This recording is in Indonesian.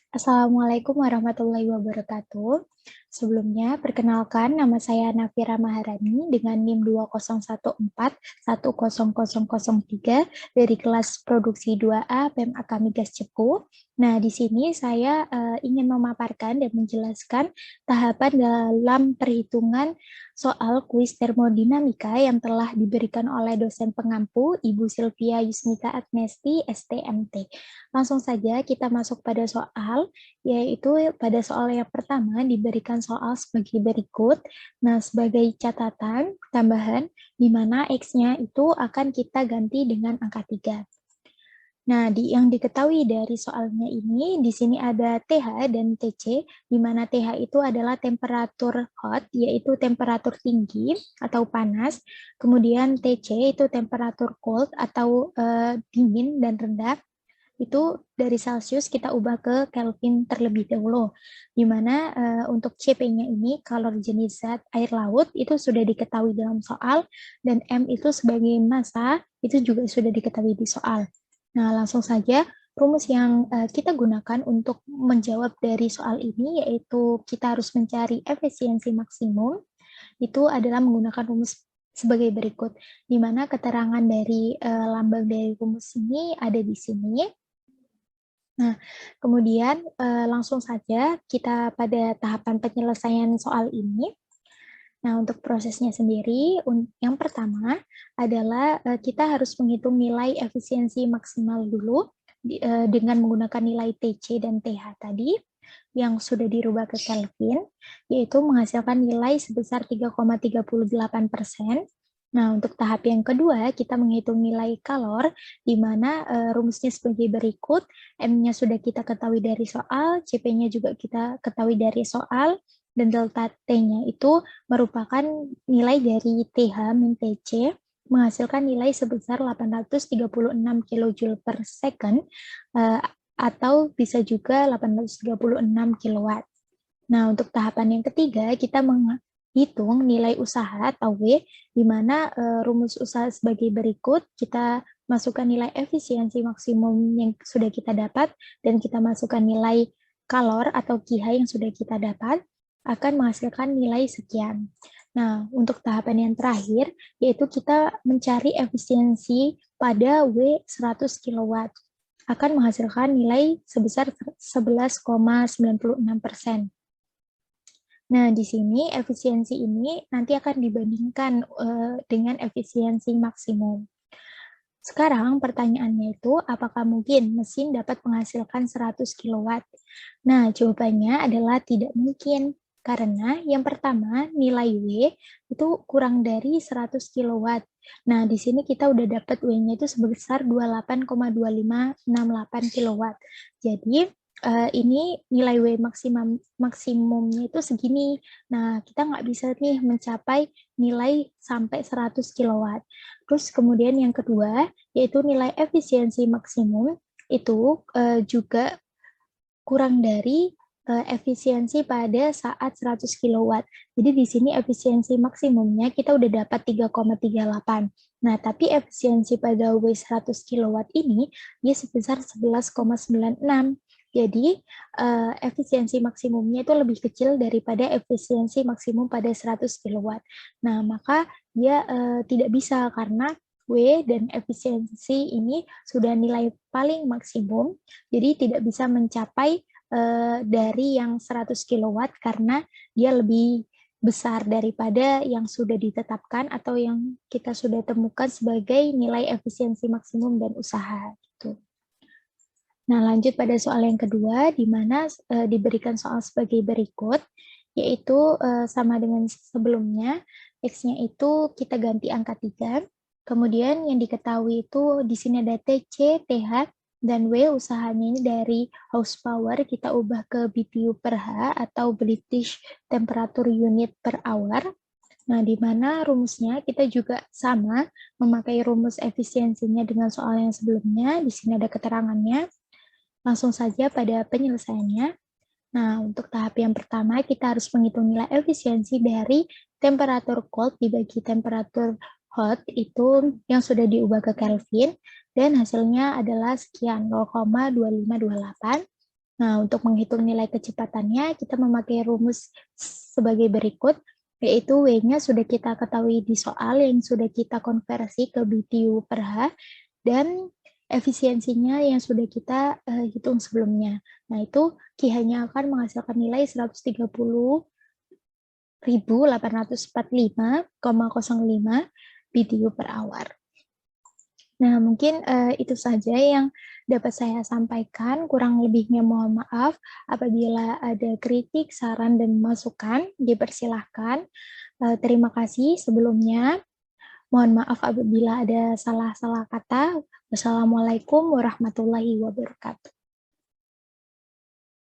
Assalamualaikum warahmatullahi wabarakatuh. Sebelumnya, perkenalkan nama saya Nafira Maharani dengan NIM 2014100003 dari kelas produksi 2A PEM Akamigas Cepu. Nah, di sini saya ingin memaparkan dan menjelaskan tahapan dalam perhitungan soal kuis termodinamika yang telah diberikan oleh dosen pengampu Ibu Sylvia Yusmika Agnesti, STMT. Langsung saja kita masuk pada soal, yaitu pada soal yang pertama diberikan soal sebagai berikut. Nah, sebagai catatan tambahan, di mana X-nya itu akan kita ganti dengan angka 3. Nah, yang diketahui dari soalnya ini, di sini ada TH dan TC, di mana TH itu adalah temperatur hot, yaitu temperatur tinggi atau panas. Kemudian TC itu temperatur cold atau dingin dan rendah. Itu dari Celsius kita ubah ke Kelvin terlebih dahulu, di mana untuk CP-nya ini, kalor jenis zat air laut, itu sudah diketahui dalam soal, dan M itu sebagai massa, itu juga sudah diketahui di soal. Nah, langsung saja rumus yang kita gunakan untuk menjawab dari soal ini, yaitu kita harus mencari efisiensi maksimum, itu adalah menggunakan rumus sebagai berikut, di mana keterangan dari lambang dari rumus ini ada di sini. Nah, kemudian langsung saja kita pada tahapan penyelesaian soal ini. Nah, untuk prosesnya sendiri, yang pertama adalah kita harus menghitung nilai efisiensi maksimal dulu dengan menggunakan nilai TC dan TH tadi yang sudah dirubah ke Kelvin, yaitu menghasilkan nilai sebesar 3,38%. Nah, untuk tahap yang kedua, kita menghitung nilai kalor, di mana rumusnya sebagai berikut, M-nya sudah kita ketahui dari soal, CP-nya juga kita ketahui dari soal, dan delta T-nya itu merupakan nilai dari TH min TC, menghasilkan nilai sebesar 836 kJ per second, atau bisa juga 836 kilowatt. Nah, untuk tahapan yang ketiga, kita menghitung nilai usaha atau W, di mana rumus usaha sebagai berikut, kita masukkan nilai efisiensi maksimum yang sudah kita dapat, dan kita masukkan nilai kalor atau KIHA yang sudah kita dapat, akan menghasilkan nilai sekian. Nah, untuk tahapan yang terakhir, yaitu kita mencari efisiensi pada W 100 kW, akan menghasilkan nilai sebesar 11,96%. Nah, di sini efisiensi ini nanti akan dibandingkan dengan efisiensi maksimum. Sekarang pertanyaannya itu, apakah mungkin mesin dapat menghasilkan 100 kW? Nah, jawabannya adalah tidak mungkin. Karena yang pertama, nilai W itu kurang dari 100 kW. Nah, di sini kita udah dapat W-nya itu sebesar 28,2568 kW. Jadi, ini nilai W maksimumnya itu segini. Nah, kita nggak bisa nih mencapai nilai sampai 100 kW. Terus kemudian yang kedua, yaitu nilai efisiensi maksimum itu juga kurang dari efisiensi pada saat 100 kW. Jadi di sini efisiensi maksimumnya kita udah dapat 3,38. Nah, tapi efisiensi pada W 100 kW ini dia sebesar 11,96. Jadi efisiensi maksimumnya itu lebih kecil daripada efisiensi maksimum pada 100 kW. Nah, maka dia tidak bisa karena W dan efisiensi ini sudah nilai paling maksimum, jadi tidak bisa mencapai dari yang 100 kW karena dia lebih besar daripada yang sudah ditetapkan atau yang kita sudah temukan sebagai nilai efisiensi maksimum dan usaha. Gitu. Nah, lanjut pada soal yang kedua, di mana diberikan soal sebagai berikut, yaitu sama dengan sebelumnya, X-nya itu kita ganti angka 3, kemudian yang diketahui itu di sini ada TC, TH, dan W usahanya ini dari horsepower, kita ubah ke BTU per H atau British Temperature Unit per Hour. Nah, di mana rumusnya kita juga sama, memakai rumus efisiensinya dengan soal yang sebelumnya, di sini ada keterangannya. Langsung saja pada penyelesaiannya. Nah, untuk tahap yang pertama, kita harus menghitung nilai efisiensi dari temperatur cold dibagi temperatur hot itu yang sudah diubah ke Kelvin, dan hasilnya adalah sekian 0,2528. Nah, untuk menghitung nilai kecepatannya, kita memakai rumus sebagai berikut, yaitu W-nya sudah kita ketahui di soal yang sudah kita konversi ke BTU per H, dan efisiensinya yang sudah kita hitung sebelumnya. Nah, itu Ki hanya akan menghasilkan nilai 130.845,05 BTU per hour. Nah, mungkin itu saja yang dapat saya sampaikan. Kurang lebihnya mohon maaf. Apabila ada kritik, saran, dan masukan, dipersilahkan. Terima kasih sebelumnya. Mohon maaf apabila ada salah-salah kata. Wassalamualaikum warahmatullahi wabarakatuh.